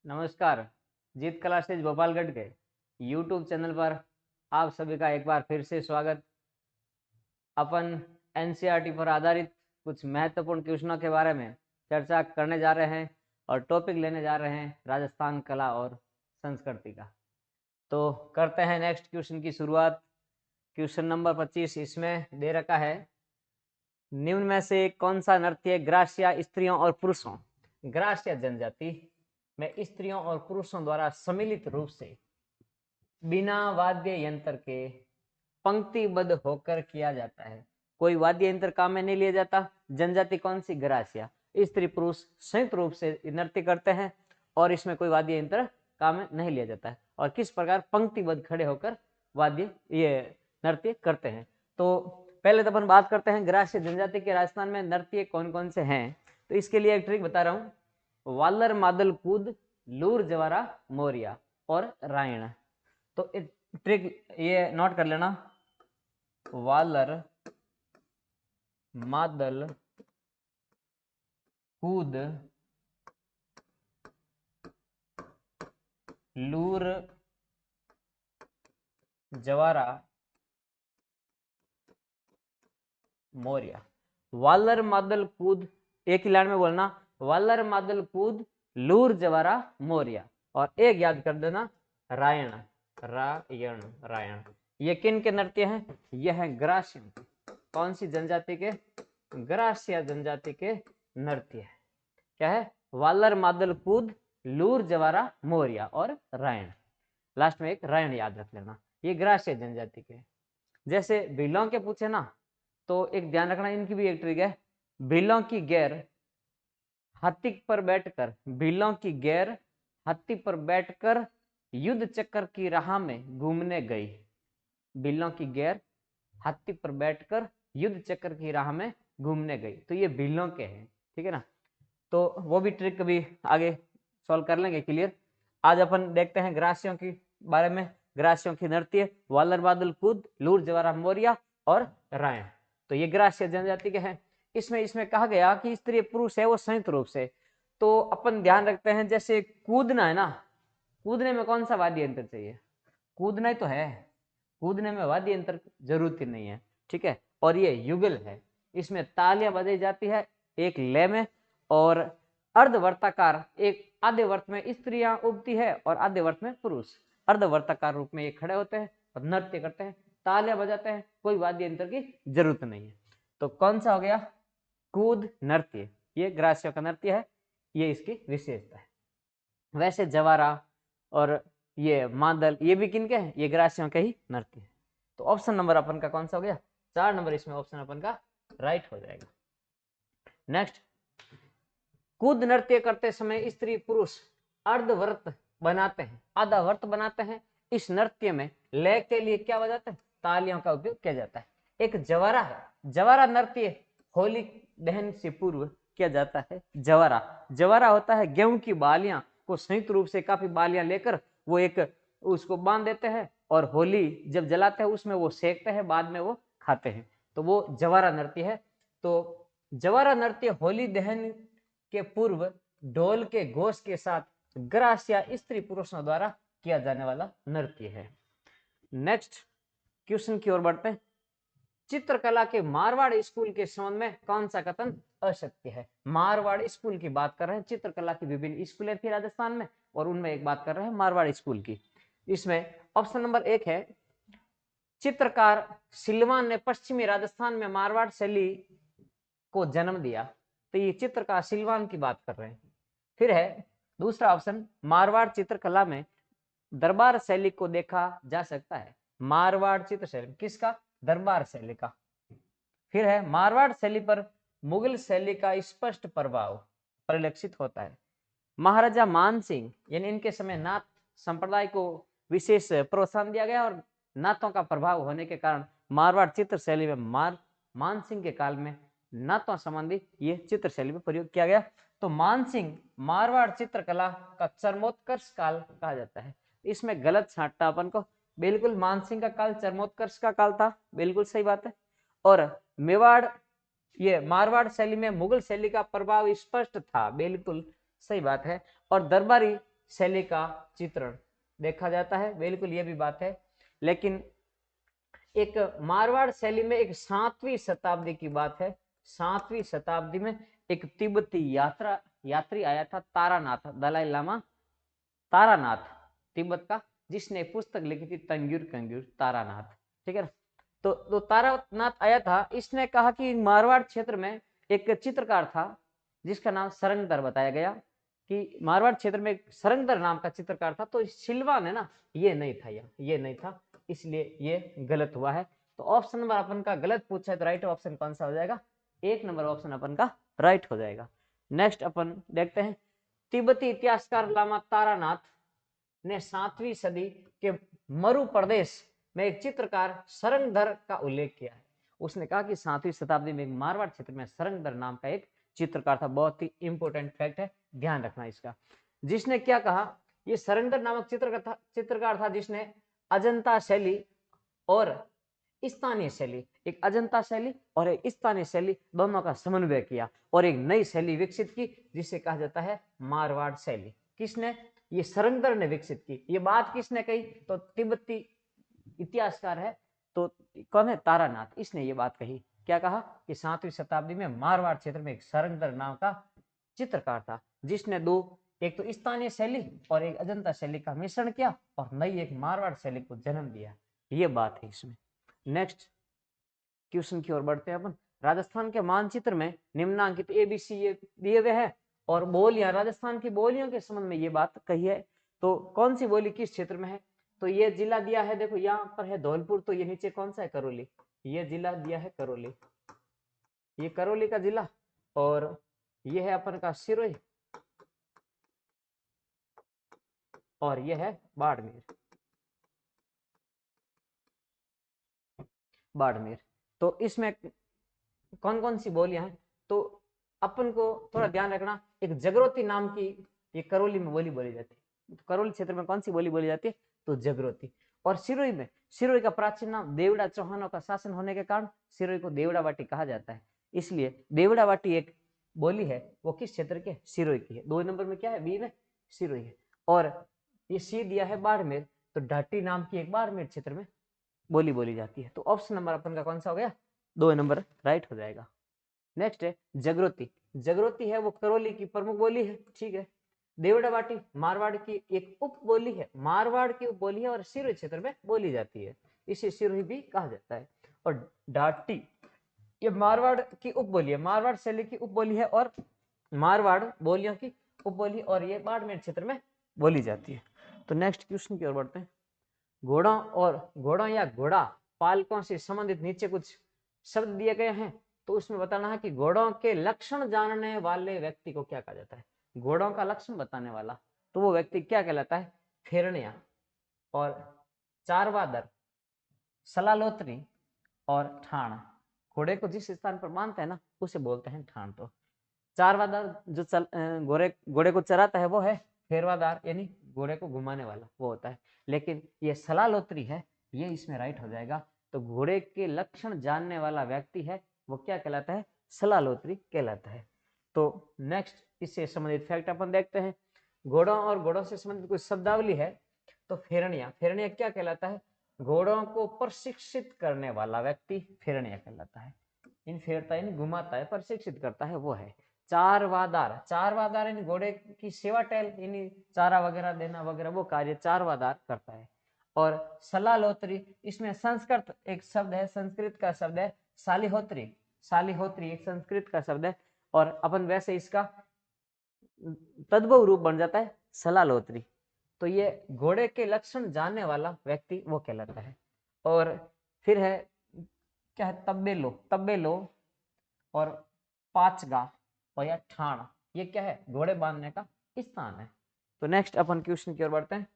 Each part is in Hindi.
नमस्कार। जीत क्लासेज गोपालगढ़ के यूट्यूब चैनल पर आप सभी का एक बार फिर से स्वागत। अपन एनसीईआरटी पर आधारित कुछ महत्वपूर्ण क्वेश्चनों के बारे में चर्चा करने जा रहे हैं और टॉपिक लेने जा रहे हैं राजस्थान कला और संस्कृति का। तो करते हैं नेक्स्ट क्वेश्चन की शुरुआत। क्वेश्चन नंबर 25 इसमें दे रखा है, निम्न में से कौन सा नृत्य ग्रास्य स्त्रियों और पुरुषों, ग्रास्य जनजाति में स्त्रियों और पुरुषों द्वारा सम्मिलित रूप से बिना वाद्य यंत्र के पंक्तिबद्ध होकर किया जाता है। कोई वाद्य यंत्र काम में नहीं लिया जाता। जनजाति कौन सी? ग्रासिया। स्त्री पुरुष संयुक्त रूप से नृत्य करते हैं और इसमें कोई वाद्य यंत्र काम में नहीं लिया जाता है। और किस प्रकार? पंक्तिबद्ध खड़े होकर वाद्य ये नृत्य करते हैं। तो पहले तो अपन बात करते हैं ग्रास्य जनजाति के राजस्थान में नृत्य कौन कौन से हैं। तो इसके लिए एक ट्रिक बता रहा हूँ, वालर मादल कूद लूर जवारा मोरिया और रायण। तो एक ट्रिक ये नोट कर लेना, वालर मादल कूद लूर जवारा मोरिया। वालर मादल कूद, एक ही लाइन में बोलना, वालर मादल कूद लूर जवारा मोरिया। और एक याद कर देना, रायण रायण रायण। ये किन के नृत्य हैं? यह है ग्रास्य। कौन सी जनजाति के? ग्रास्य जनजाति के नृत्य है। क्या है? वालर मादल कूद लूर जवारा मोरिया और रायण। लास्ट में एक रायण याद रख लेना। ये ग्रास्य जनजाति के। जैसे भीलों के पूछे ना, तो एक ध्यान रखना, इनकी भी एक ट्रिक है। भीलों की गैर हाथी पर बैठकर, भीलों की गैर हाथी पर बैठकर युद्ध चक्कर की राह में घूमने गई। भीलों की गैर हाथी पर बैठकर युद्ध चक्कर की राह में घूमने गई। तो ये भीलों के हैं, ठीक है ना। तो वो भी ट्रिक कभी आगे सॉल्व कर लेंगे क्लियर। आज अपन देखते हैं ग्रासियों की बारे में। ग्रासियों की नृत्य वालर बादल कूद लूर जवारा मोरिया और रायण। तो ये ग्रास्य जनजाति के हैं। इसमें कहा गया कि स्त्री पुरुष है वो संयुक्त रूप से। तो अपन ध्यान रखते हैं, जैसे कूदना है ना, कूदने में कौन सा वाद्य यंत्र चाहिए? कूदना ही तो है, कूदने में वाद्य यंत्र जरूरत ही नहीं है, ठीक है। और ये युगल है, इसमें तालियां बजाई जाती है एक लय में। और अर्धवर्ताकार, एक आधे वर्त में स्त्रियां उगती है और आधे वर्त में पुरुष। अर्धवर्ताकार रूप में ये खड़े होते हैं और नृत्य करते हैं, तालियां बजाते हैं, कोई वाद्य यंत्र की जरूरत नहीं है। तो कौन सा हो गया? कूद नृत्य, ये ग्रासियों का नृत्य है, ये इसकी विशेषता है। वैसे जवारा और ये मादल, ये भी किनके हैं? ये ग्रासियों के ही नृत्य है। तो ऑप्शन नंबर अपन का कौन सा हो गया? 4 नंबर इसमें ऑप्शन अपन का राइट हो जाएगा। नेक्स्ट, कूद नृत्य करते समय स्त्री पुरुष अर्धव्रत बनाते हैं, आधा व्रत बनाते हैं। इस नृत्य में लय के लिए क्या बजाते हैं? तालियों का उपयोग किया जाता है। एक जवारा है, जवारा नृत्य होली दहन से पूर्व किया जाता है। जवारा, जवारा होता है गेहूं की बालियां को संयुक्त रूप से काफी बालियां लेकर वो एक उसको बांध देते हैं और होली जब जलाते हैं उसमें वो सेकते हैं, बाद में वो खाते हैं। तो वो जवारा नृत्य है। तो जवारा नृत्य होली दहन के पूर्व ढोल के घोष के साथ ग्रास्य स्त्री पुरुषों द्वारा किया जाने वाला नृत्य है। नेक्स्ट क्वेश्चन की ओर बढ़ते हैं। चित्रकला के मारवाड़ स्कूल के संबंध में कौन सा कथन असत्य है? मारवाड़ स्कूल की बात कर रहे हैं। चित्रकला की विभिन्न स्कूलें थी राजस्थान में और उनमें एक बात कर रहे हैं मारवाड़ स्कूल की। इसमें ऑप्शन नंबर 1 है, चित्रकार सिलवान ने पश्चिमी राजस्थान में मारवाड़ शैली को जन्म दिया। तो ये चित्रकार सिलवान की बात कर रहे हैं। फिर है दूसरा ऑप्शन, मारवाड़ चित्रकला में दरबार शैली को देखा जा सकता है। मारवाड़ चित्र शैली किसका? दरबार शैली का। फिर है मारवाड़ शैली पर मुगल शैली का स्पष्ट प्रभाव परिलक्षित होता है। महाराजा मान सिंह यानी इनके समय नाथ संप्रदाय को विशेष प्रोत्साहन दिया गया और नाथों का प्रभाव होने के कारण मारवाड़ चित्र शैली में मान सिंह के काल में नाथों संबंधी ये चित्र शैली में प्रयोग किया गया। तो मान सिंह मारवाड़ चित्रकला का चरमोत्कर्ष काल कहा जाता है। इसमें गलत छांटना अपन को, बिल्कुल मान सिंह का काल चरमोत्कर्ष का काल था, बिल्कुल सही बात है। और मेवाड़ ये मारवाड़ शैली में मुगल शैली का प्रभाव स्पष्ट था, बिल्कुल सही बात है। और दरबारी शैली का चित्रण देखा जाता है, बिल्कुल ये भी बात है। लेकिन एक मारवाड़ शैली में एक 7वीं शताब्दी की बात है, 7वीं शताब्दी में एक तिब्बती यात्री आया था, तारानाथ, दलाई लामा तारानाथ तिब्बत का, जिसने पुस्तक लिखी थी तंगुर कंगुर तारानाथ, ठीक है ना। तो तारानाथ आया था, इसने कहा कि मारवाड़ क्षेत्र में एक चित्रकार था जिसका नाम सरंगदर बताया गया, कि मारवाड़ क्षेत्र में एक सरंगदर नाम का चित्रकार था। तो सिलवान है ना, ये नहीं था, ये नहीं था, इसलिए ये गलत हुआ है। तो ऑप्शन नंबर अपन का गलत पूछा है, तो राइट ऑप्शन कौन सा हो जाएगा? 1 नंबर ऑप्शन अपन का राइट हो जाएगा। नेक्स्ट अपन देखते हैं, तिब्बती इतिहासकार लामा तारानाथ ने 7वीं सदी के मरु प्रदेश में एक चित्रकार सरंगधर का उल्लेख किया है। उसने कहा कि 7वीं शताब्दी में मारवाड़ क्षेत्र में सरंगधर नाम का एक चित्रकार था। बहुत ही इंपॉर्टेंट फैक्ट है, ध्यान रखना इसका। जिसने क्या कहा, ये सरंगधर नामक चित्रकार था जिसने अजंता शैली और स्थानीय शैली, एक अजंता शैली और एक स्थानीय शैली दोनों का समन्वय किया और एक नई शैली विकसित की जिसे कहा जाता है मारवाड़ शैली। किसने? ये सरंगदर ने विकसित की। ये बात किसने कही? तो तिब्बती इतिहासकार है, तो कौन है? तारानाथ, इसने ये बात कही। क्या कहा कि 7वीं शताब्दी में मारवाड़ क्षेत्र में एक सरंगदर नाम का चित्रकार था जिसने एक तो स्थानीय शैली और एक अजंता शैली का मिश्रण किया और नई एक मारवाड़ शैली को जन्म दिया। ये बात है इसमें। नेक्स्ट क्वेश्चन की ओर बढ़ते हैं अपन। राजस्थान के मानचित्र में निम्नांकित ABC ये दिए हुए हैं और बोलियां, राजस्थान की बोलियों के संबंध में ये बात कही है। तो कौन सी बोली किस क्षेत्र में है? तो ये जिला दिया है, देखो यहाँ पर है धौलपुर, तो ये नीचे कौन सा है? करौली। ये जिला दिया है करौली, ये करौली का जिला, और ये है अपन का सिरोही, और ये है बाड़मेर, बाड़मेर। तो इसमें कौन कौन सी बोलियां हैं? तो अपन को थोड़ा ध्यान रखना, एक जगरोती नाम की ये करौली में बोली बोली जाती है। तो करौली क्षेत्र में कौन सी बोली बोली जाती है? तो जगरोती। और सिरोही में, सिरोही का प्राचीन नाम देवड़ा चौहानों का शासन होने के कारण सिरोही को देवड़ावाटी कहा जाता है, इसलिए देवड़ावाटी एक बोली है, वो किस क्षेत्र के? सिरोही की है। 2 नंबर में क्या है? बी में सिरोही है। और ये सी दिया है बाड़मेर, तो ढाटी नाम की एक बाड़मेर क्षेत्र में बोली बोली जाती है। तो ऑप्शन नंबर अपन का कौन सा हो गया? 2 नंबर राइट हो जाएगा। नेक्स्ट है जगरोती। जगरोती है वो करौली की प्रमुख बोली है, ठीक है। देवड़ावाटी मारवाड़ की एक उप बोली है, मारवाड़ की उप बोली है और सिरोही क्षेत्र में बोली जाती है, इसे सिरोही भी कहा जाता है। और डाटी ये मारवाड़ की उप बोली है, मारवाड़ शैली की उप बोली है और मारवाड़ बोलियों की उप बोली, और ये बाड़मेर क्षेत्र में बोली जाती है। तो नेक्स्ट क्वेश्चन की ओर बढ़ते हैं। घोड़ों या घोड़ा पालकों से संबंधित नीचे कुछ शब्द दिए गए हैं, तो उसमें बताना है कि घोड़ों के लक्षण जानने वाले व्यक्ति को क्या कहा जाता है? घोड़ों का लक्षण बताने वाला, तो वो व्यक्ति क्या कहलाता है? फेरनिया और चारवादर, सलालोत्री और ठाण। घोड़े को जिस स्थान पर बांधते हैं ना, उसे बोलते हैं ठाण। तो चारवादार जो घोड़े को चराता है वो है फेरवादार, यानी घोड़े को घुमाने वाला वो होता है। लेकिन ये सलालोत्री है, ये इसमें राइट हो जाएगा। तो घोड़े के लक्षण जानने वाला व्यक्ति है वो क्या कहलाता है? सलालोत्री कहलाता है। तो नेक्स्ट इससे संबंधित फैक्ट अपन देखते हैं। घोड़ों और घोड़ों से संबंधित कुछ शब्दावली है। तो फेरनिया, फेरनिया क्या कहलाता है? घोड़ों को प्रशिक्षित करने वाला व्यक्ति फेरनिया कहलाता है। इन फेरता है, घुमाता है, प्रशिक्षित करता है, वो है चारवादार। चारवादार यानी घोड़े की सेवा टहल, यानी चारा वगैरह देना वगैरह, वो कार्य चारवादार करता है। और सलालोत्री, इसमें संस्कृत एक शब्द है, संस्कृत का शब्द है सालिहोत्री। सालिहोत्री एक संस्कृत का शब्द है और अपन वैसे इसका तद्भव रूप बन जाता है सलालोत्री। तो ये घोड़े के लक्षण जानने वाला व्यक्ति वो कहलाता है। और फिर है क्या है? तब्बेलो। तब्बेलो और पाचगा और या ठाण, ये क्या है? घोड़े बांधने का स्थान है। तो नेक्स्ट अपन क्वेश्चन की ओर बढ़ते हैं।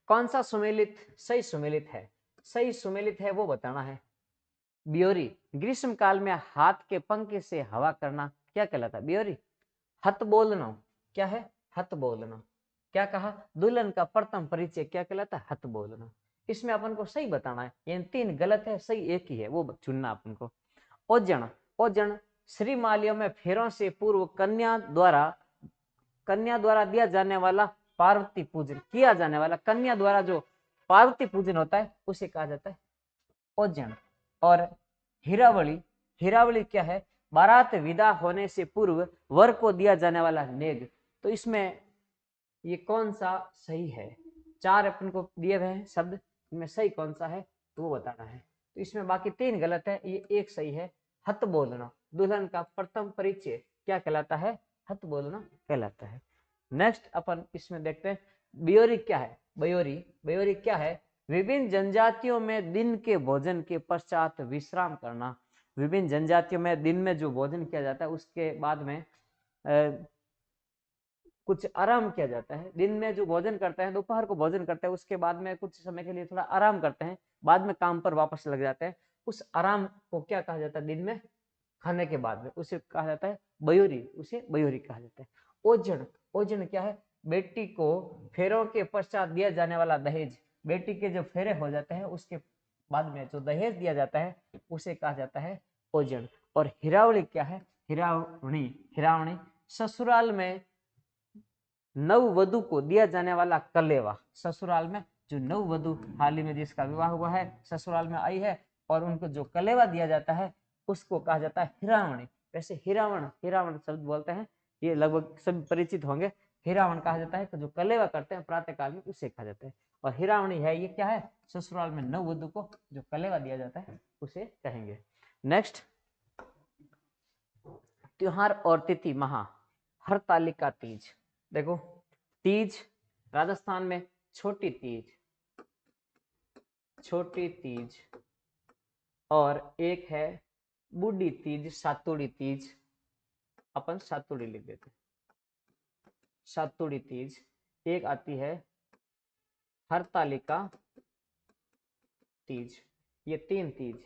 कौन सा सुमेलित सही सुमेलित है? सही सुमेलित है वो बताना है। ब्योरी, ग्रीष्म काल में हाथ के पंखे से हवा करना क्या कहलाता है? ब्योरी। हथ बोलना क्या है? हथ बोलना। क्या कहा? दुल्हन का प्रथम परिचय क्या कहलाता है? हथ बोलना। इसमें अपन को सही बताना है, ये 3 गलत है, सही एक ही है, वो चुनना अपन को। ओजन, ओजन श्रीमालियों में फेरों से पूर्व कन्या द्वारा कन्या द्वारा दिया जाने वाला पार्वती पूजन, किया जाने वाला कन्या द्वारा जो पार्वती पूजन होता है उसे कहा जाता है ओजण। और हीरावली, हीरावली क्या है? बारात विदा होने से पूर्व वर को दिया जाने वाला नेग। तो इसमें ये कौन सा सही है? 4 अपन को दिए हुए हैं शब्द, इनमें सही कौन सा है तो वो बताना है। तो इसमें बाकी 3 गलत है, ये एक सही है। हथ बोलना, दुल्हन का प्रथम परिचय क्या कहलाता है? हथ बोलना कहलाता है। नेक्स्ट अपन इसमें देखते हैं बयोरी क्या है? बयोरी, बयोरी क्या है? विभिन्न जनजातियों में दिन के भोजन के पश्चात विश्राम करना। विभिन्न जनजातियों में दिन में जो भोजन किया जाता है उसके बाद में कुछ आराम किया जाता है। दिन में जो भोजन करते हैं, दोपहर को भोजन करते हैं, उसके बाद में कुछ समय के लिए थोड़ा आराम करते हैं, बाद में काम पर वापस लग जाते हैं। उस आराम को क्या कहा जाता है? दिन में खाने के बाद में उसे कहा जाता है बयोरी, उसे बयोरी कहा जाता है। ओजन, ओजन क्या है? बेटी को फेरों के पश्चात दिया जाने वाला दहेज। बेटी के जो फेरे हो जाते हैं उसके बाद में जो दहेज दिया जाता है उसे कहा जाता है ओजन। और हिरावली क्या है? हिरावणी, हिरावणी ससुराल में नववधु को दिया जाने वाला कलेवा। ससुराल में जो नववधु हाल ही में जिसका विवाह हुआ है, ससुराल में आई है और उनको जो कलेवा दिया जाता है उसको कहा जाता है हिरावणी। वैसे हिरावण, हिरावण शब्द बोलते हैं, ये लगभग सभी परिचित होंगे। हिरावण कहा जाता है कि जो कलेवा करते हैं प्रातः काल में उसे कहा जाता है। और हिरावणी है ये क्या है? ससुराल में नववधु को जो कलेवा दिया जाता है उसे कहेंगे। नेक्स्ट त्योहार और तिथि महा। हरतालिका तीज, देखो तीज राजस्थान में छोटी तीज, छोटी तीज, और एक है बूढ़ी तीज, सातुड़ी तीज। अपन सातुड़ी लिख देते, सातुड़ी तीज। एक आती है हरतालिका तीज। ये 3 तीज।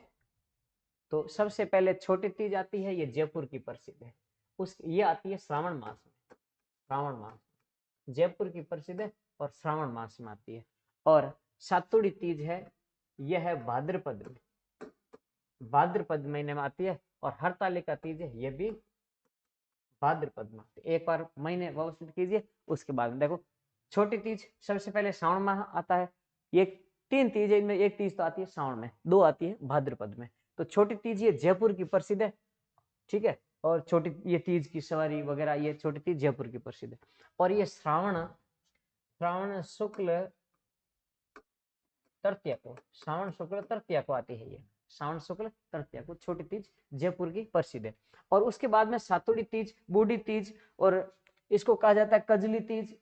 तो सबसे पहले छोटी तीज आती है, ये जयपुर की प्रसिद्ध है। ये आती है श्रावण मास में, श्रावण मास जयपुर की प्रसिद्ध है और श्रावण मास में आती है। और सातुड़ी तीज है, यह है भाद्रपद में, भाद्रपद महीने में आती है। और हरतालिका तीज है, यह भी भाद्रपद में आती है। एक बार महीने व्यवस्थित कीजिए, उसके बाद देखो छोटी तीज सबसे पहले श्रावण माह आता है। ये 3 तीज है, इनमें एक तीज तो आती है श्रावण में, 2 आती है भाद्रपद में। तो छोटी तीज ये जयपुर की प्रसिद्ध है, ठीक है। और छोटी ये तीज की सवारी वगैरह, ये छोटी तीज जयपुर की प्रसिद्ध है। और ये श्रावण, श्रावण शुक्ल तृतीया को, श्रावण शुक्ल तृतीया को आती है। ये श्रावण शुक्ल तृतीया को छोटी तीज जयपुर की प्रसिद्ध है। और उसके बाद में सातुड़ी तीज, बूढ़ी तीज, और इसको कहा जाता है कजली तीज।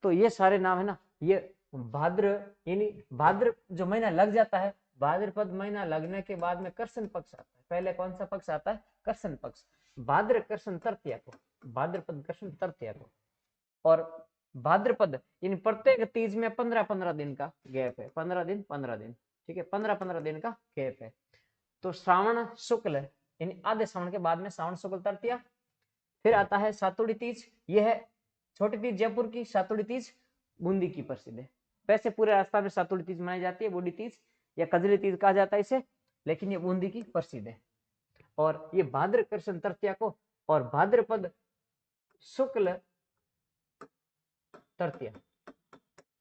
तो ये सारे नाम है ना, ये भाद्र, यानी भाद्र जो महीना लग जाता है, भाद्रपद महीना लगने के बाद में कृष्ण पक्ष आता है। पहले कौन सा पक्ष आता है? कृष्ण पक्ष, भाद्र कृष्ण तृतीया को, भाद्रपद कृष्ण तृतीया को। और भाद्रपद यानी प्रत्येक तीज में 15-15 दिन का गैप है, 15 दिन 15 दिन, ठीक है, 15-15 दिन का गैप है। तो श्रावण शुक्ल यानी आधे श्रावण के बाद में श्रावण शुक्ल तृतीया, फिर आता है सातुड़ी तीज। यह है छोटी तीज जयपुर की, सातुड़ी तीज बूंदी की प्रसिद्ध है। वैसे पूरे राजस्थान में सातुड़ी तीज मनाई जाती है, बूढ़ी तीज या कजली तीज कहा जाता है इसे, लेकिन ये बूंदी की प्रसिद्ध है। और ये भाद्र कृष्ण तृतीया को और भाद्रपद शुक्ल तृतीया,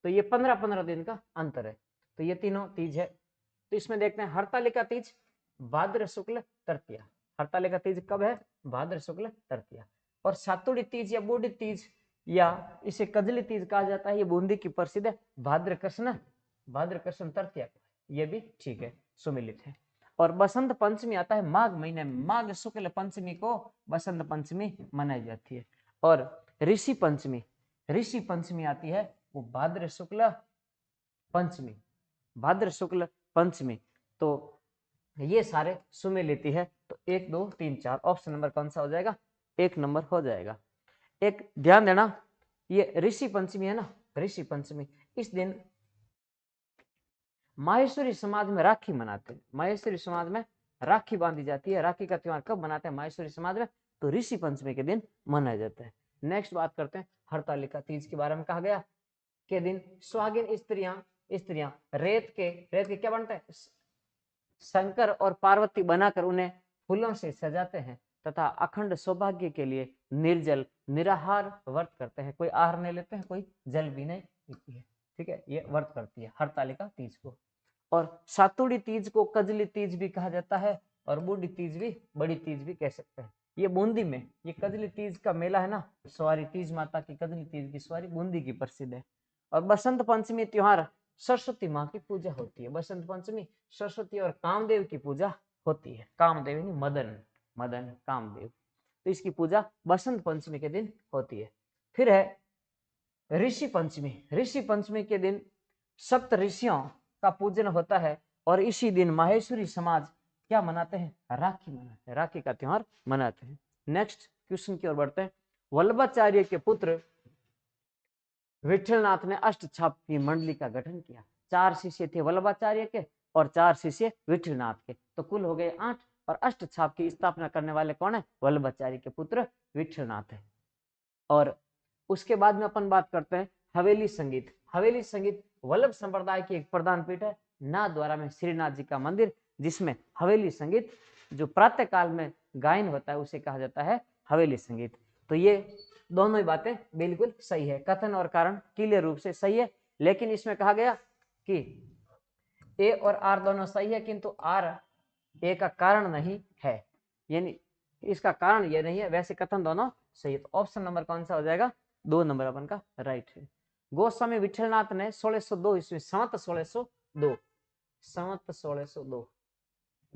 तो ये 15-15 दिन का अंतर है। तो ये तीनों तीज है। तो इसमें देखते हैं हरतालिका तीज भाद्र शुक्ल तृतीया। हरतालिका तीज कब है? भाद्र शुक्ल तृतीया। और सातुड़ी तीज या बूढ़ी तीज या इसे कजली तीज कहा जाता है, ये बूंदी की प्रसिद्ध है, भाद्र कृष्ण तृतीया। ये भी ठीक है, सुमिलित है। और बसंत पंचमी आता है माघ महीने में, माघ शुक्ल पंचमी को बसंत पंचमी मनाई जाती है। और ऋषि पंचमी, ऋषि पंचमी आती है वो भाद्र शुक्ल पंचमी, भाद्र शुक्ल पंचमी। तो ये सारे सुमिलित है। तो 1 2 3 4 ऑप्शन नंबर कौन सा हो जाएगा? 1 नंबर हो जाएगा। एक ध्यान देना, ये ऋषि पंचमी है ना, ऋषि पंचमी, इस दिन माहेश्वरी समाज में राखी मनाते हैं। माहेश्वरी समाज में राखी बांधी जाती है। राखी का त्योहार कब मनाते हैं माहेश्वरी समाज में? तो ऋषि पंचमी के दिन मनाया जाता है। नेक्स्ट बात करते हैं हरतालिका तीज के बारे में। कहा गया के दिन सुहागिन स्त्रियां रेत के क्या बनता है? शंकर और पार्वती बनाकर उन्हें फूलों से सजाते हैं तथा अखंड सौभाग्य के लिए निर्जल निराहार व्रत करते हैं। कोई आहार नहीं लेते हैं, कोई जल भी नहीं पीती है, ठीक है, ये व्रत करती है हरतालिका तीज को। और सातुड़ी तीज को कजली तीज भी कहा जाता है और बूढ़ी तीज भी, बड़ी तीज भी कह सकते हैं। ये बूंदी में ये कजली तीज का मेला है ना, सवारी तीज माता की, कजली तीज की सवारी बूंदी की प्रसिद्ध है। और बसंत पंचमी त्योहार सरस्वती माँ की पूजा होती है। बसंत पंचमी सरस्वती और कामदेव की पूजा होती है। कामदेव यानी मदन, मदन कामदेव, तो इसकी पूजा बसंत पंचमी के दिन होती है। फिर है ऋषि पंचमी। ऋषि पंचमी के दिन सप्त ऋषियों का पूजन होता है और इसी दिन माहेश्वरी समाज क्या मनाते हैं, राखी मनाते हैं, राखी का त्योहार मनाते हैं। नेक्स्ट क्वेश्चन की ओर बढ़ते हैं। वल्लभाचार्य के पुत्र विठलनाथ ने अष्टछाप की मंडली का गठन किया। 4 शिष्य थे वल्लभाचार्य के और 4 शिष्य विठलनाथ के, तो कुल हो गए 8। और अष्टछाप की स्थापना करने वाले कौन है, वल्लभाचार्य के पुत्र विठलनाथ है। और उसके बाद में अपन बात करते हैं हवेली संगीत। हवेली संगीत वल्लभ संप्रदाय की एक प्रधान पीठ है। नाथद्वारा में श्रीनाथ जी का मंदिर, जिसमें हवेली संगीत जो प्रातः काल में गायन होता है उसे कहा जाता है हवेली संगीत। तो ये दोनों ही बातें बिल्कुल सही है, कथन और कारण क्लियर रूप से सही है। लेकिन इसमें कहा गया कि ए और आर दोनों सही है, किंतु आर ए का कारण नहीं है, यानी इसका कारण ये नहीं है, वैसे कथन दोनों सही है। तो ऑप्शन नंबर कौन सा हो जाएगा, 2 नंबर अपन का राइट है। गोस्वामी विठलनाथ ने 1602 ईस्वी संवत 1602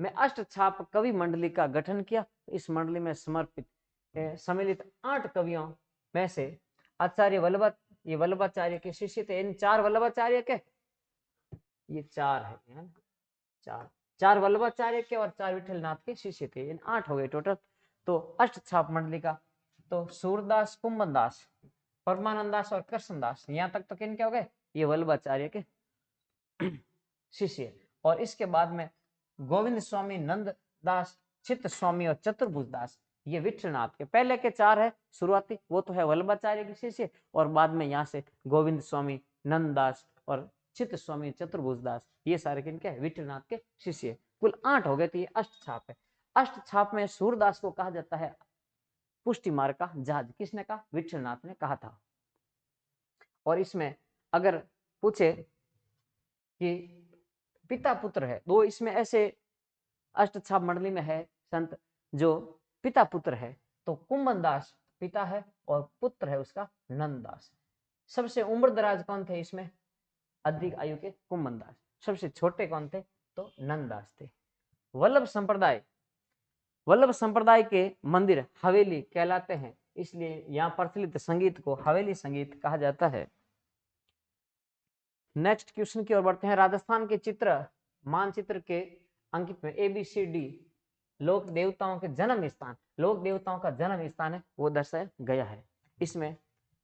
में अष्टछाप कवि मंडली का गठन किया। इस मंडली में सम्मिलित 8 कवियों में से आचार्य वल्लभाचार्य के शिष्य थे। इन 4 वल्लभाचार्य के, ये 4 है, 4 वल्लभाचार्य के और 4 विठलनाथ के शिष्य थे, इन 8 हो गए टोटल। तो अष्टछाप मंडली का तो सूरदास, कुंभनदास, परमानंदास और कृष्णदास, यहाँ तक तो किन क्या हो गए, ये वल्लभाचार्य के शिष्य। और इसके बाद में गोविंद स्वामी, नंददास, चित्त स्वामी और चतुर्भुज दास, ये विठलनाथ के पहले के 4 है शुरुआती, वो तो है वल्लभाचार्य के शिष्य। और बाद में यहाँ से गोविंद स्वामी, नंददास और चित्त स्वामी, चतुर्भुज दास, ये सारे किनके हैं, विठलनाथ के शिष्य। कुल 8 हो गए, तो ये अष्टछाप है। अष्टछाप में सूरदास को कहा जाता है पुष्टि मार्ग का जहाज। किसने कहा, विठलनाथ ने कहा था। और इसमें अगर पूछे कि पिता पुत्र है, 2 इसमें ऐसे अष्टछाप मंडली में है संत जो पिता पुत्र है, तो कुंभनदास पिता है और पुत्र है उसका नंददास। सबसे उम्र दराज कौन थे इसमें, अधिक आयु के कुंभनदास। सबसे छोटे कौन थे, तो नंददास थे। वल्लभ संप्रदाय के मंदिर हवेली कहलाते हैं, इसलिए यहाँ प्रचलित संगीत को हवेली संगीत कहा जाता है। नेक्स्ट क्वेश्चन की ओर बढ़ते हैं। राजस्थान के चित्र मानचित्र के अंकित में ABCD लोक देवताओं के जन्म स्थान, लोक देवताओं का जन्म स्थान है वो दर्शाया गया है। इसमें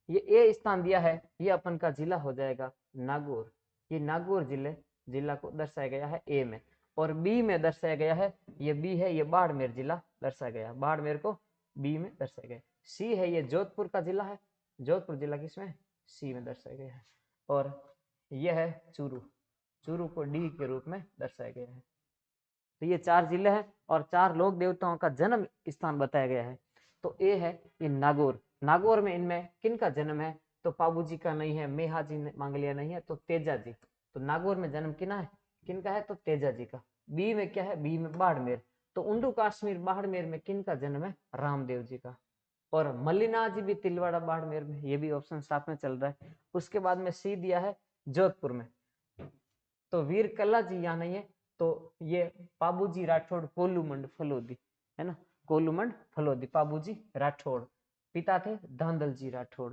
ये ए स्थान दिया है, ये अपन का जिला हो जाएगा नागौर। ये नागौर जिला को दर्शाया गया है ए में। और बी में दर्शाया गया है, ये बी है, ये बाड़मेर जिला दर्शाया गया, बाड़मेर को बी में दर्शाया गया। सी है, ये जोधपुर का जिला है, जोधपुर जिला किसमें, सी में दर्शाया गया है। और यह है चूरू, चूरू को डी के रूप में दर्शाया गया है। तो ये 4 जिले हैं और 4 लोक देवताओं का जन्म स्थान बताया गया है। तो ए है ये नागौर। नागौर में इनमें किन का जन्म है, तो पाबू जी का नहीं है, मेहा जी मांगलिया नहीं है, तो तेजा जी। तो नागौर में जन्म किना है, किन का है, तो तेजा जी का। बी में क्या है, बी में बाड़मेर, तो उंडू कश्मीर बाड़मेर में किन का जन्म है, रामदेव जी का। और मल्लिनाथ जी भी तिलवाड़ा बाड़मेर में, ये भी ऑप्शन साथ में चल रहा है। उसके बाद में सी दिया है जोधपुर में, तो वीर कल्ला जी यहाँ नहीं है, तो ये पाबूजी राठौड़ कोलूमंड फलोदी है ना, कोलूमंड फलोदी, पाबूजी राठौड़, पिता थे धांधल जी राठौड़,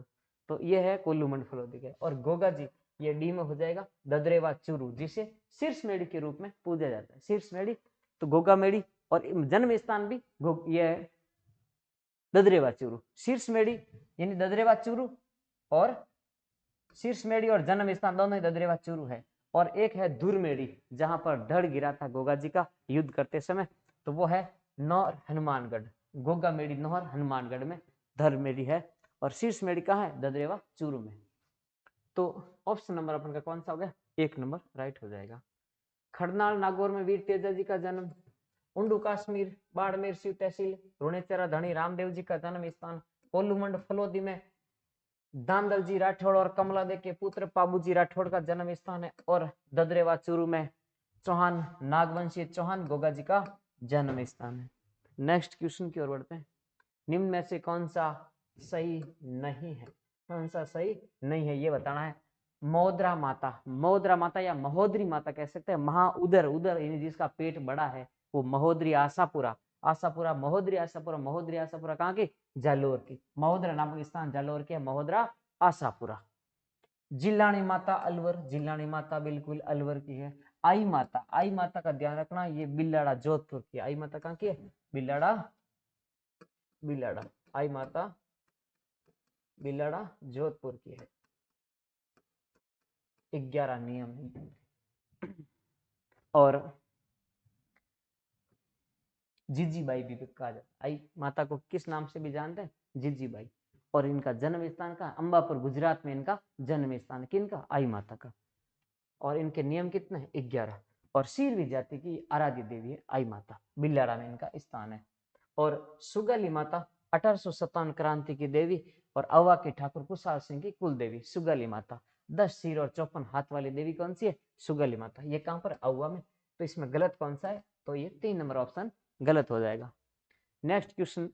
तो ये है कोलूमंड फलोदी के। और गोगा जी ये डी में हो जाएगा ददरेवा चूरू, जिसे शीर्ष मेढ़ी के रूप में पूजा जाता है। शीर्ष मेढ़ी तो गोगा मेढ़ी, और जन्म स्थान भी ये है ददरेवा चूरू। शीर्ष मेढ़ी यानी ददरेवा चूरू, और शीर्ष मेढ़ी और जन्म स्थान दोनों ही ददरेवा चूरू है। और एक है धुरमेढ़ी, जहां पर धड़ गिरा था गोगा जी का युद्ध करते समय, तो वो है नौर हनुमानगढ़। गोगा मेढ़ी नौर हनुमानगढ़ में धुरमेढ़ी है, और शीर्ष मेढ़ी कहाँ है, ददरेवा चूरू में। तो ऑप्शन नंबर अपन का कौन सा हो गया, 1 नंबर राइट हो जाएगा। खड़नाल नागौर में वीर तेजा जी का जन्म, उंडू काश्मीर बाड़मेर शिव तहसील रुणेचरा धनी रामदेव जी का जन्म स्थान, कोल्लूमंड फलोदी में दामदल जी राठौड़ और कमला दे के पुत्र पाबूजी राठौड़ का जन्म स्थान है, और ददरेवा चूरू में चौहान नागवंशी चौहान गोगा जी का जन्म स्थान है। नेक्स्ट क्वेश्चन की ओर बढ़ते हैं। निम्न में से कौन सा सही नहीं है, कौन सा सही नहीं है ये बताना है। महोदरा माता, महोदरा माता या महोदरी माता कह सकते हैं। महा उदर, उदर जिसका पेट बड़ा है वो महोदरी आशापुरा, आशापुरा महोदरी आशापुरा, महोदरी आशापुरा कहाँ की, जालोर की। महोदरा नामक स्थान जालोर के, महोदरा आशापुरा। जिलानी माता अलवर, जिलानी माता बिल्कुल अलवर की है। आई माता, आई माता का ध्यान रखना ये बिलाड़ा जोधपुर की, आई माता कहाँ की है, बिलाड़ा, बिलाड़ा आई माता बिलाड़ा जोधपुर की है। 11 नियम है। और जीजीबाई भी कहा जाता है। आई माता को किस नाम से भी जानते हैं, जीजीबाई। और इनका जन्म स्थान का अंबापुर गुजरात में इनका जन्म स्थान, किनका, आई माता का। और इनके नियम कितने हैं, 11। और सीरवी जाति की आराध्य देवी है आई माता, बिलाड़ा में इनका स्थान है। और सुगाली माता 1857 क्रांति की देवी और अवा के ठाकुर कुशाल सिंह की कुल देवी सुगाली माता। 10 सिर और 54 हाथ वाली देवी कौन सी है, सुगाली माता। ये कहां पर, अवा में। तो इसमें गलत कौन सा है, तो ये 3 नंबर ऑप्शन गलत हो जाएगा। नेक्स्ट क्वेश्चन,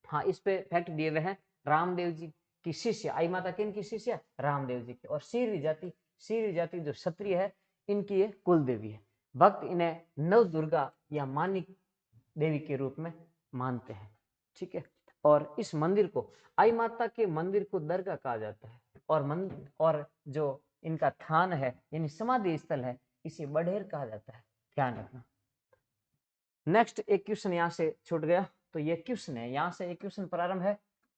हाँ इस पे फैक्ट दिए हुए हैं। रामदेव जी की शिष्य आई माता किन की शिष्य, रामदेव जी की। और सीरवी जाति, सीरवी जाति जो क्षत्रिय है इनकी ये कुल देवी है। भक्त इन्हें नव दुर्गा या मानिक देवी के रूप में मानते हैं, ठीक है। और इस मंदिर को, आई माता के मंदिर को दरगाह कहा जाता है। और जो इनका थान है यानी समाधि स्थल है इसे बड़ेर कहा जाता है, ध्यान रखना। नेक्स्ट एक क्वेश्चन यहाँ से छूट गया, तो ये क्वेश्चन है, यहाँ से एक क्वेश्चन प्रारंभ है,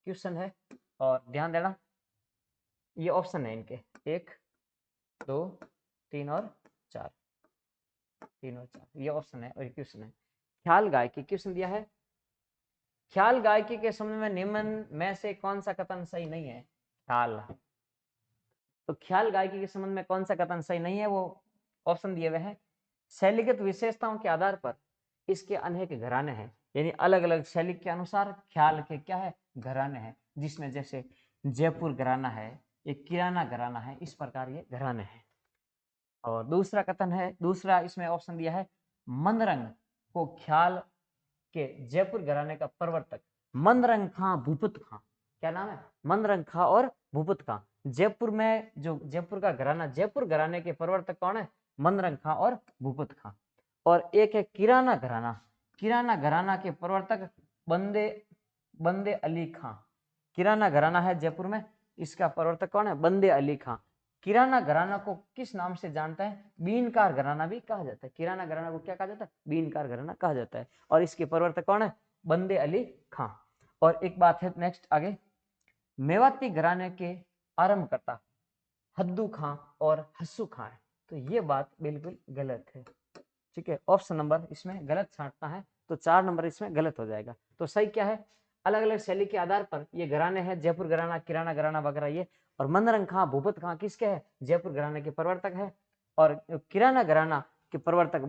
क्वेश्चन है और ध्यान देना ये ऑप्शन है इनके 1 2 3 और 4, 3 और 4 ये ऑप्शन है और ये क्वेश्चन है। ख्याल गायकी, क्वेश्चन दिया है ख्याल गायकी के संबंध में निम्न में से कौन सा कथन सही नहीं है, ख्याल। तो ख्याल गायकी के संबंध में कौन सा कथन सही नहीं है, वो ऑप्शन दिए हुए हैं। शैलीगत विशेषताओं के आधार पर इसके अनेक घराने हैं, यानी अलग अलग शैली के अनुसार ख्याल के क्या है, घराने हैं। जिसमें जैसे जयपुर घराना है, एक किराना घराना है, इस प्रकार ये घराने हैं। और दूसरा कथन है, दूसरा इसमें ऑप्शन दिया है, मंदरंग को ख्याल के जयपुर घराने का प्रवर्तक मंदरंग खां भूपत खां, क्या नाम है, मंदरंग खां और भूपत खां। जयपुर में जो जयपुर का घराना, जयपुर घराने के प्रवर्तक कौन है, मंदरंग खां और भूपत खां। और एक है किराना घराना, किराना घराना के प्रवर्तक बंदे बंदे अली खां। किराना घराना है जयपुर में, इसका प्रवर्तक कौन है, बंदे अली खां। किराना घराना को किस नाम से जानता है, बीनकार घराना भी कहा जाता है। किराना घराना को क्या कहा जाता है, बीनकार घराना कहा जाता है। और इसके प्रवर्तक कौन है, बंदे अली खां। और एक बात है नेक्स्ट आगे, मेवाती घराने के आरंभकर्ता हद्दू खां और हस्सू खां है। तो ये बात बिल्कुल गलत है, ठीक है। ऑप्शन नंबर इसमें गलत छांटना है तो 4 नंबर इसमें गलत हो जाएगा। तो सही क्या है, अलग अलग शैली के आधार पर ये घराने हैं, जयपुर घराना, किराना घराना वगैरह ये। और मंदरंग खां भूपत खां किसके है, जयपुर घराने के प्रवर्तक है। और किराना घराना के प्रवर्तक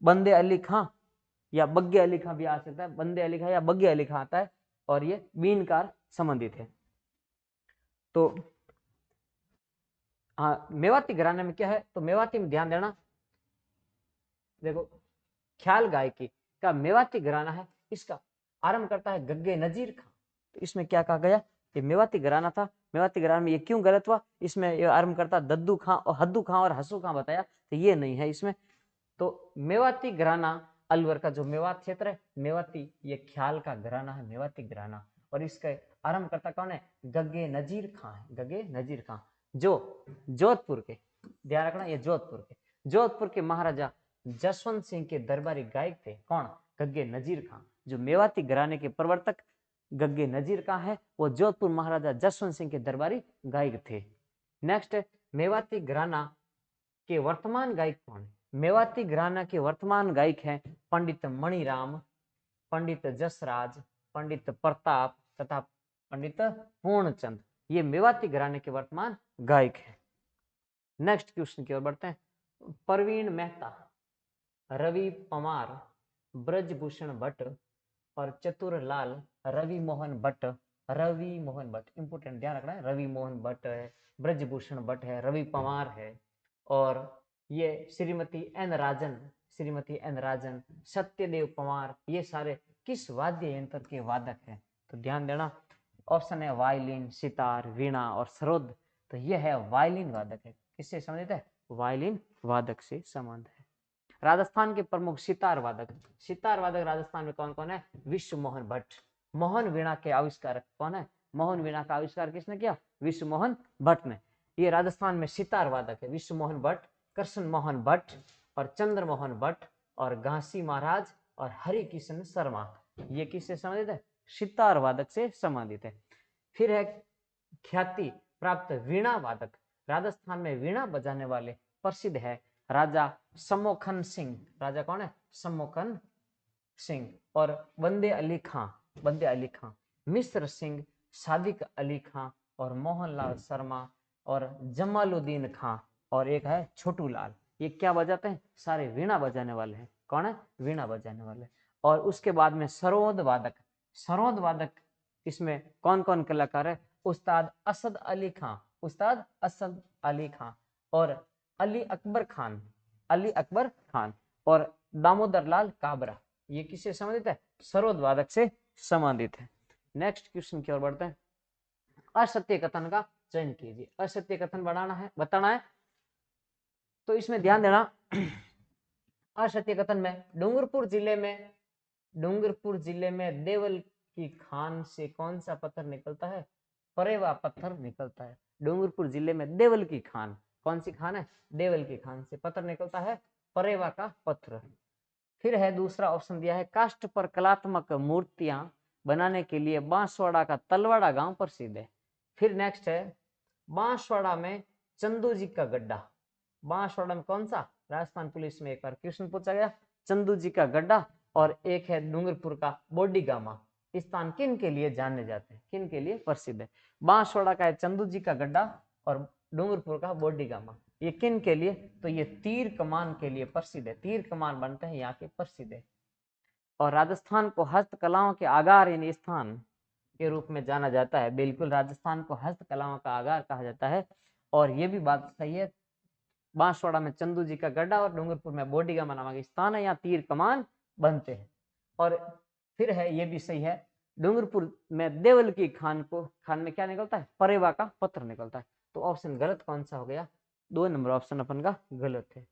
बंदे अली खां या बग्गे अली खां भी आ सकता है, बंदे अली खां या बग्गे अली खां आता है। और ये बीनकार संबंधित है। तो हाँ मेवाती घराने में क्या है, तो मेवाती में ध्यान देना, देखो ख्याल गायकी का मेवाती घराना है, इसका आरंभ करता है गग्गे नजीर खां। तो इसमें क्या कहा गया, ये मेवाती घराना था, मेवाती घराना में ये क्यों गलत हुआ, इसमें ये आरंभ करता दद्दू खां और हद्दू खां और हसू खां बताया, तो ये नहीं है इसमें। तो मेवाती घराना अलवर का जो मेवात क्षेत्र है, मेवाती ये ख्याल का घराना है, मेवाती घराना। और इसका आरंभ करता कौन है, गग्गे नजीर खां है, गग्गे नजीर खां जो जोधपुर के, ध्यान रखना ये जोधपुर के महाराजा जसवंत सिंह के दरबारी गायक थे। कौन, गग्गे नजीर खां। जो मेवाती घराने के प्रवर्तक गग्गे नजीर खां है वो जोधपुर महाराजा जसवंत सिंह के दरबारी गायक थे। नेक्स्ट मेवाती घराना के वर्तमान गायक कौन है, मेवाती घराना के वर्तमान गायक हैं पंडित मणिराम, पंडित जसराज, पंडित प्रताप तथा पंडित पूर्णचंद। ये मेवाती घराने के वर्तमान गायक हैं। नेक्स्ट क्वेश्चन की ओर बढ़ते हैं। प्रवीण मेहता, रवि पमार, ब्रजभूषण भट्ट और चतुरलाल रवि मोहन भट्ट। रवि मोहन भट्ट इंपोर्टेंट ध्यान रखना है, रवि मोहन भट्ट है, ब्रजभूषण भट्ट है, रवि पंवार है, और ये श्रीमती एन राजन, सत्यदेव पंवार, ये सारे किस वाद्य यंत्र के वादक हैं? तो ध्यान देना, ऑप्शन है वायलिन, सितार, वीणा और सरोद। तो ये है वायलिन वादक है। किससे संबंधित है? वायलिन वादक से संबंध है। राजस्थान के प्रमुख सितार वादक राजस्थान में कौन कौन है? विश्व मोहन भट्ट। मोहन वीणा के आविष्कारक कौन है? मोहन वीणा का आविष्कार किसने किया? विश्व मोहन भट्ट ने। ये राजस्थान में सितार वादक है विश्व मोहन भट्ट, कृष्ण मोहन भट्ट और चंद्र मोहन भट्ट और घासी महाराज और हरिकिशन शर्मा। ये किससे संबंधित है? सितार वादक से संबंधित है। फिर है ख्याति प्राप्त वीणा वादक। राजस्थान में वीणा बजाने वाले प्रसिद्ध है राजा सम्मोहन सिंह। राजा कौन है? सम्मोहन सिंह। और बंदे अली खां, मिश्र सिंह, सादिक अली खां और मोहनलाल शर्मा और जमालुद्दीन खां और एक है छोटू लाल। ये क्या बजाते हैं? सारे वीणा बजाने वाले हैं। कौन है? वीणा बजाने वाले। और उसके बाद में सरोद वादक इसमें कौन कौन कलाकार है? उस्ताद असद अली खां और अली अकबर खान और दामोदर लाल काबरा। ये किससे संबंधित है? सरोद वादक से संबंधित है। नेक्स्ट क्वेश्चन की ओर बढ़ते हैं। असत्य कथन का चयन कीजिए। असत्य कथन बताना है तो इसमें ध्यान देना। असत्य कथन में डूंगरपुर जिले में देवल की खान से कौन सा पत्थर निकलता है? परेवा पत्थर निकलता है। डूंगरपुर जिले में देवल की खान, कौन सी खान है? देवल की खान से पत्थर निकलता है परेवा का पत्थर। फिर है दूसरा ऑप्शन दिया है, काष्ठ पर कलात्मक मूर्तियां बनाने के लिए बांसवाड़ा का तलवाड़ा गांव प्रसिद्ध है। फिर नेक्स्ट है बांसवाड़ा में चंदू जी का गड्ढा। बांसवाड़ा में कौन सा? राजस्थान पुलिस में एक बार क्वेश्चन पूछा गया, चंदू जी का गड्ढा। और एक है डूंगरपुर का बोडीगामा। स्थान किन के लिए जाने जाते हैं, किन के लिए प्रसिद्ध है? बांसवाड़ा का है चंदू जी का गड्ढा और डूंगरपुर का बोडीगामा। ये किन के लिए? तो ये तीर कमान के लिए प्रसिद्ध है। तीर कमान बनते हैं यहाँ के, प्रसिद्ध है। और राजस्थान को हस्तकलाओं के आगार यानी स्थान के रूप में जाना जाता है। बिल्कुल, राजस्थान को हस्तकलाओं का आगार कहा जाता है। और ये भी बात सही है, बांसवाड़ा में चंदू जी का गड्ढा और डूंगरपुर में बोडीगामा नामक स्थान है, यहाँ तीर कमान बनते हैं। और फिर है, ये भी सही है, डूंगरपुर में देवल की खान में क्या निकलता है? परेवा का पत्थर निकलता है। तो ऑप्शन गलत कौन सा हो गया? 2 नंबर ऑप्शन अपन का गलत है।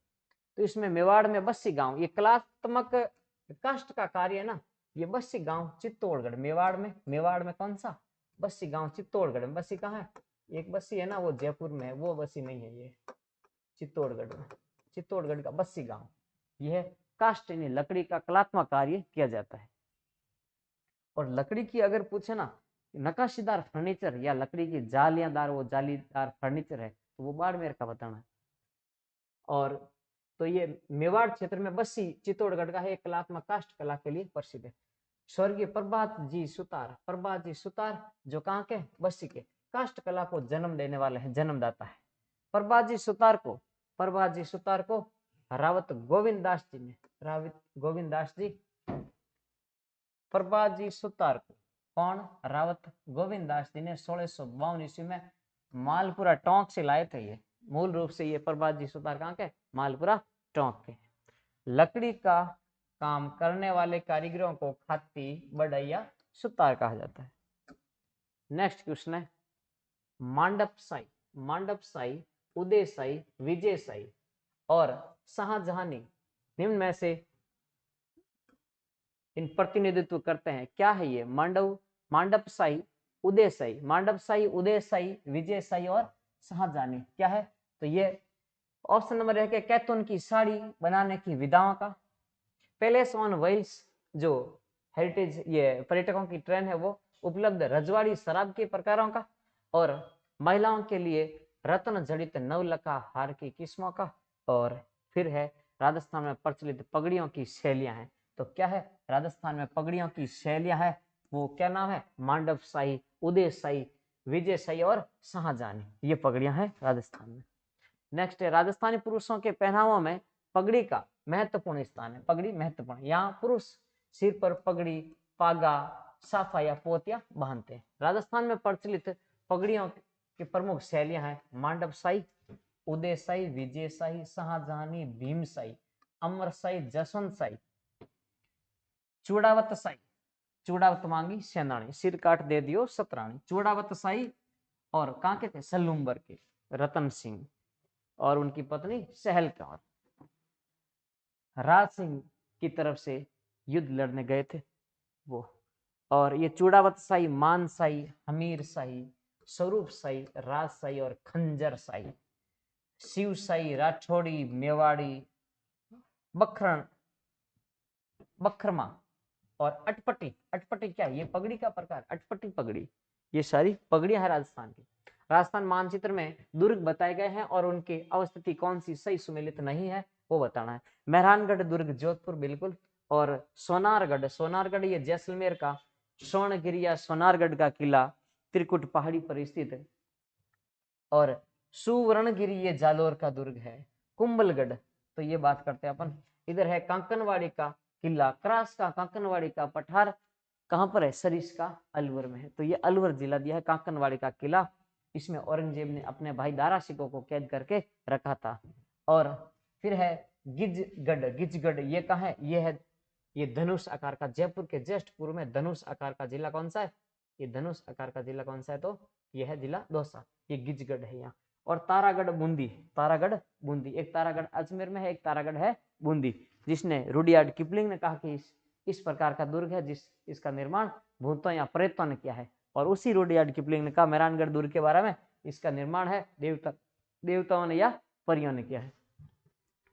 तो इसमें मेवाड़ में बस्सी गांव, ये कलात्मक काष्ठ का कार्य है ना, ये बस्सी गांव चित्तौड़गढ़। मेवाड़ में कौन सा? बस्सी गांव चित्तौड़गढ़ में। बस्सी कहाँ है? एक बस्सी है ना, वो जयपुर में है, वो बस्सी नहीं है, ये चित्तौड़गढ़ में। चित्तौड़गढ़ का बस्सी गांव, यह काष्ठ यानी लकड़ी का कलात्मक कार्य किया जाता है। और लकड़ी की अगर पूछे ना, नकाशीदार फर्नीचर या लकड़ी की जालीदार फर्नीचर है, तो वो बाड़मेर का बताना है। और तो ये मेवाड़ क्षेत्र में बस्सी चित्तौड़गढ़ का है, एक कलात्मक काष्ठ कला के लिए प्रसिद्ध है। स्वर्गीय प्रभात जी सुतार जो कहाँ के? बस्सी के। काष्ठ कला को जन्म देने वाले हैं, जन्मदाता है। प्रभात जी सुतार को रावत गोविंद दास जी प्रभात जी सुतार को कौन? रावत गोविंद दास जी ने 1652 ईस्वी में मालपुरा टोंक से लाए थे। ये मूल रूप से ये प्रभात जी सुतार कहाँ के? मालपुरा टोंक के। लकड़ी का काम करने वाले कारीगरों को खाती बढ़ैया सुतार कहा जाता है। नेक्स्ट क्वेश्चन है मांडपसाई, उदयसाई, विजयसाई और शाहजहानी निम्न में से इन प्रतिनिधित्व करते हैं। क्या है ये? मांडपसाई, उदयसाई, विजयसाई और शाहजहानी क्या है? तो ये ऑप्शन नंबर 1 है कैथून की साड़ी बनाने की विधाओं का। पैलेस ऑन व्हील्स जो हेरिटेज ये पर्यटकों की ट्रेन है वो उपलब्ध रजवाड़ी शराब के प्रकारों का। और महिलाओं के लिए रत्न जड़ित नवलखा हार की किस्मों का। और फिर है राजस्थान में प्रचलित पगड़ियों की शैलियां हैं। तो क्या है? राजस्थान में पगड़ियों की शैलियां है, वो क्या नाम है? मांडपसाई, उदयसाई, विजयसाई और शाहजहानी, ये पगड़ियां हैं राजस्थान में। नेक्स्ट है राजस्थानी पुरुषों के पहनावों में पगड़ी का महत्वपूर्ण स्थान है, पगड़ी महत्वपूर्ण। यहाँ पुरुष सिर पर पगड़ी, पागा, साफा या पोतिया बांधते हैं। राजस्थान में प्रचलित पगड़ियों की प्रमुख शैलियां हैं मांडवशाही, उदयशाही, विजयशाही, शाहजहानी, भीमशाही, अमरशाही, जसवंतशाही, चूड़ावतशाही, चूड़ावत मांगी सेनानी, सिर काट दे दियो सतरानी, चूड़ावतशाही। और कहाँ के थे? सलूम्बर के रतन सिंह और उनकी पत्नी सहल कौर राज सिंह की तरफ से युद्ध लड़ने गए थे वो। और ये चूड़ावतशाही, मानशाही, हमीरशाही, स्वरूपशाही, राजशाही और खंजरशाही, शिवशाही, राठौड़ी, मेवाड़ी, बखरण, बखरमा और अटपटी। अटपटी क्या है? ये पगड़ी का प्रकार, अटपटी पगड़ी। ये सारी पगड़ियां हैं राजस्थान की। राजस्थान मानचित्र में दुर्ग बताए गए हैं और उनकी अवस्थिति कौन सी सही सुमेलित नहीं है वो बताना है। मेहरानगढ़ दुर्ग जोधपुर बिल्कुल। और सोनारगढ़, सोनारगढ़ ये जैसलमेर का स्वर्णगिरी या सोनारगढ़ का किला त्रिकुट पहाड़ी पर स्थित है। और सुवर्णगिरी ये जालोर का दुर्ग है। कुंभलगढ़, तो ये बात करते हैं अपन, इधर है कांकनवाड़ी का किला, क्रास का कांकनवाड़ी का पठार कहां पर है? सरिस का अलवर में है। तो ये अलवर जिला दिया है, कांकनवाड़ी का किला। इसमें औरंगजेब ने अपने भाई दारा शिकोह को कैद करके रखा था। और फिर है गिजगढ़, गिजगढ़ ये कहाँ है? ये है, ये धनुष आकार का, जयपुर के जस्ट पूर्व में धनुष आकार का जिला कौन सा है? ये धनुष आकार का जिला कौन सा है? तो ये है जिला दौसा, ये गिजगढ़ है यहाँ। और तारागढ़ बूंदी, तारागढ़ बूंदी, एक तारागढ़ अजमेर में है, एक तारागढ़ है बूंदी, जिसने रुडयार्ड किपलिंग ने कहा कि इस प्रकार का दुर्ग है इसका निर्माण भूतों या प्रेतों ने किया है। और उसी रुडयार्ड किपलिंग ने कहा मेहरानगढ़ दुर्ग के बारे में, इसका निर्माण है देवताओं ने या परियों ने किया है।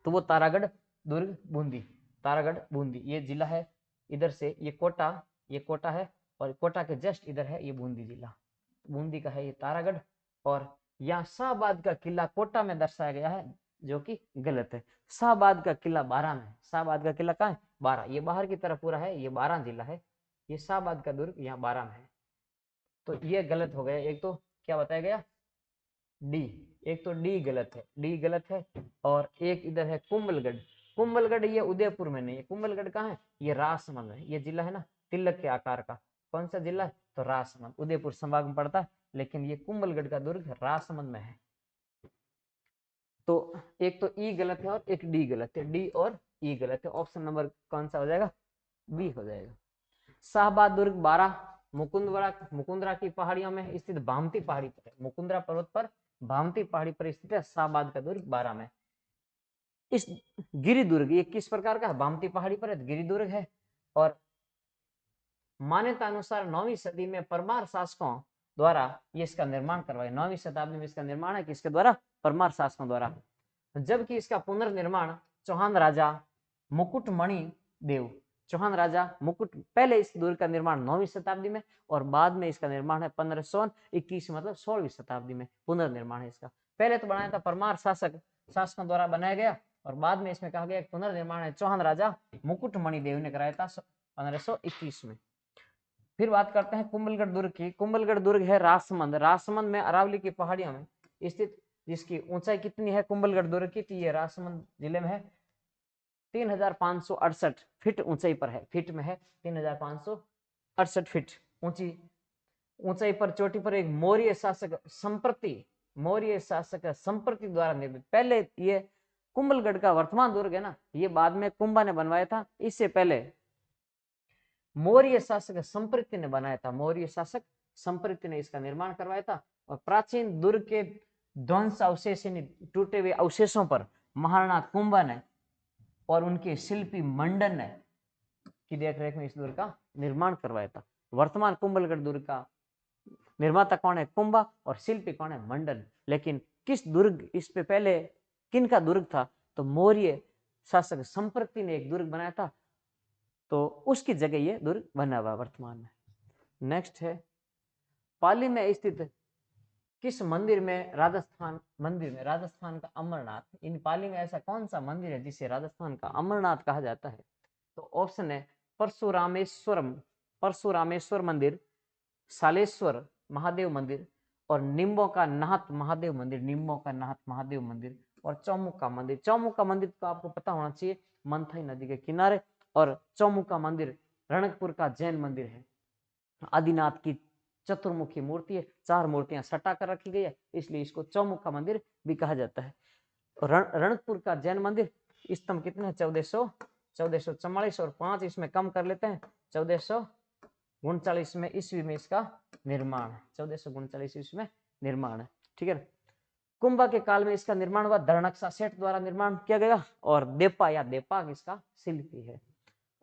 तो वो तारागढ़ दुर्ग बूंदी, तारागढ़ बूंदी ये जिला है। इधर से ये कोटा है और कोटा के जस्ट इधर है ये बूंदी जिला, बूंदी का है ये तारागढ़। और यहाँ शाहबाद का किला कोटा में दर्शाया गया है, जो कि गलत है। शाहबाद का किला बारां में है। शाहबाद का किला कहाँ है? बारां। ये बाहर की तरफ पूरा है, ये बारां जिला है। ये शाहबाद का दुर्ग यहाँ बारां में है। तो ये गलत हो गया। एक तो क्या बताया गया? डी, एक तो डी गलत है, डी गलत है। और एक इधर है कुंभलगढ़, कुंभलगढ़ ये उदयपुर में नहीं है। कुंभलगढ़ कहाँ है? ये राजसमंद है। ये जिला है ना तिलक के आकार का, कौन सा जिला है? तो राजसमंद, उदयपुर संभाग में पड़ता है, लेकिन ये कुंभलगढ़ का दुर्ग राजसमंद में है। तो एक तो ई गलत है और एक डी गलत है, डी और ई गलत है। ऑप्शन नंबर कौन सा हो जाएगा? बी हो जाएगा। शाहबाद दुर्ग बारां मुकुंदरा की पहाड़ियों में स्थित भामती पहाड़ी पर है। मुकुंदरा पर्वत पर भामती पहाड़ी पर स्थित है शाहबाद का दुर्ग बारां में। इस गिरि दुर्ग ये किस प्रकार का है? भामती पहाड़ी पर है, गिरि दुर्ग है। और मान्यता अनुसार 9वीं सदी में परमार शासकों द्वारा ये इसका निर्माण करवाया। 9वीं शताब्दी में इसका निर्माण है किसके द्वारा? परमार शासकों द्वारा। जबकि इसका पुनर्निर्माण चौहान राजा मुकुटमणि देव, चौहान राजा मुकुट, पहले इस दुर्ग का निर्माण 9वीं शताब्दी में और बाद में इसका निर्माण है 1521 मतलब 16वीं शताब्दी में पुनर्निर्माण है इसका। पहले तो बनाया था परमार शासकों द्वारा बनाया गया और बाद में इसमें कहा गया पुनर्निर्माण है चौहान राजा मुकुटमणि देव ने कराया था 1521 में। फिर बात करते हैं कुंभलगढ़ दुर्ग की। कुंभलगढ़ दुर्ग है राजसमंद, राजसमंद में अरावली की पहाड़ियों में स्थित, जिसकी ऊंचाई कितनी है कुंभलगढ़ दुर्ग की? तो ये राजसमंद जिले में है, 3568 फीट ऊंचाई पर है, फीट में है 3568 फीट ऊंचाई पर चोटी पर एक मौर्य शासक संप्रति द्वारा निर्मित। पहले ये कुंभलगढ़ का वर्तमान दुर्ग है ना, ये बाद में कुंभा ने बनवाया था, इससे पहले मौर्य शासक संप्रति ने बनाया था, मौर्य शासक संप्रति ने इसका निर्माण करवाया था। और प्राचीन दुर्ग के ध्वंस अवशेष टूटे हुए अवशेषों पर महाराणा कुंभा ने और उनके शिल्पी मंडन ने की देखरेख में इस दुर्ग का निर्माण करवाया था। वर्तमान कुंभलगढ़ दुर्ग का निर्माता कौन है? कुंभा, और शिल्पी कौन है? मंडन। लेकिन किस दुर्ग, इस पे पहले किन का दुर्ग था? तो मौर्य शासक संप्रति ने एक दुर्ग बनाया था, तो उसकी जगह ये दुर्ग बना हुआ वर्तमान में। नेक्स्ट है पाली में स्थित किस मंदिर में राजस्थान का अमरनाथ। इन पाली में ऐसा कौन सा मंदिर है जिसे राजस्थान का अमरनाथ कहा जाता है? तो ऑप्शन है परशुरामेश्वर मंदिर, सालेश्वर महादेव मंदिर और निम्बों का नाथ महादेव मंदिर और चौमुखा मंदिर। चौमुखा मंदिर तो आपको पता होना चाहिए, मंथई नदी के किनारे। और चौमुखा मंदिर रणकपुर का जैन मंदिर है। आदिनाथ की चतुर्मुखी मूर्ति है, 4 मूर्तियां सटा कर रखी गई है, इसलिए इसको चौमुखा मंदिर भी कहा जाता है। रणकपुर का जैन मंदिर स्तंभ कितने हैं? 1444 और 5 इसमें कम कर लेते हैं, 1439 में ईस्वी में इसका निर्माण है, 1439 ईस्वी में निर्माण है। ठीक है। कुंभा के काल में इसका निर्माण हुआ, धरणक्षा सेठ द्वारा निर्माण किया गया और देपा या देपाग इसका शिल्पी है।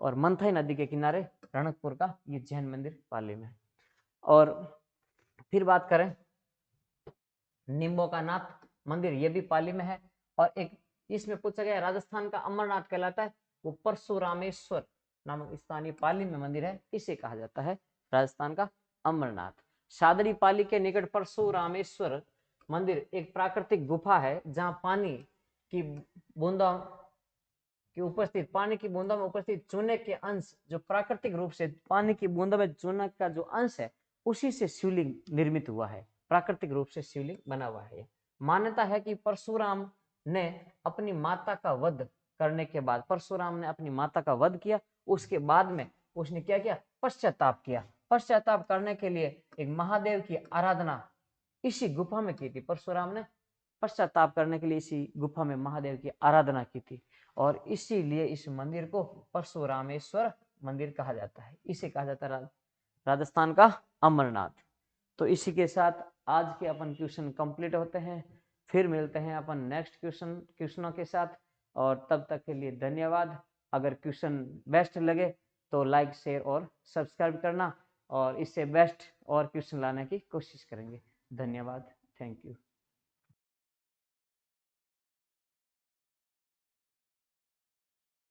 और मंथई नदी के किनारे रणकपुर का ये जैन मंदिर पाली में। और फिर बात करें निम्बो का नाथ मंदिर, ये भी पाली में है। और एक इसमें पूछा गया राजस्थान का अमरनाथ कहलाता है, वो परशुरामेश्वर नामक स्थानीय पाली में मंदिर है, इसे कहा जाता है राजस्थान का अमरनाथ। सादरी पाली के निकट परशुरामेश्वर मंदिर एक प्राकृतिक गुफा है, जहां पानी की बूंदा की उपस्थित पानी की बूंदा में उपस्थित चूने के अंश, जो प्राकृतिक रूप से पानी की बूंदा में चूना का जो अंश है, उसी से शिवलिंग निर्मित हुआ है, प्राकृतिक रूप से शिवलिंग बना हुआ है। मान्यता है कि परशुराम ने अपनी माता का वध करने के बाद, परशुराम ने अपनी माता का वध किया, उसके बाद में उसने क्या किया? पश्चाताप किया। पश्चाताप करने के लिए एक महादेव की आराधना इसी गुफा में की थी। परशुराम ने पश्चाताप करने के लिए इसी गुफा में महादेव की आराधना की थी, और इसीलिए इस मंदिर को परशुरामेश्वर मंदिर कहा जाता है। इसे कहा जाता है राजस्थान का अमरनाथ। तो इसी के साथ आज के अपन क्वेश्चन कंप्लीट होते हैं। फिर मिलते हैं अपन नेक्स्ट क्वेश्चनों के साथ, और तब तक के लिए धन्यवाद। अगर क्वेश्चन बेस्ट लगे तो लाइक, शेयर और सब्सक्राइब करना, और इससे बेस्ट और क्वेश्चन लाने की कोशिश करेंगे। धन्यवाद। Thank you.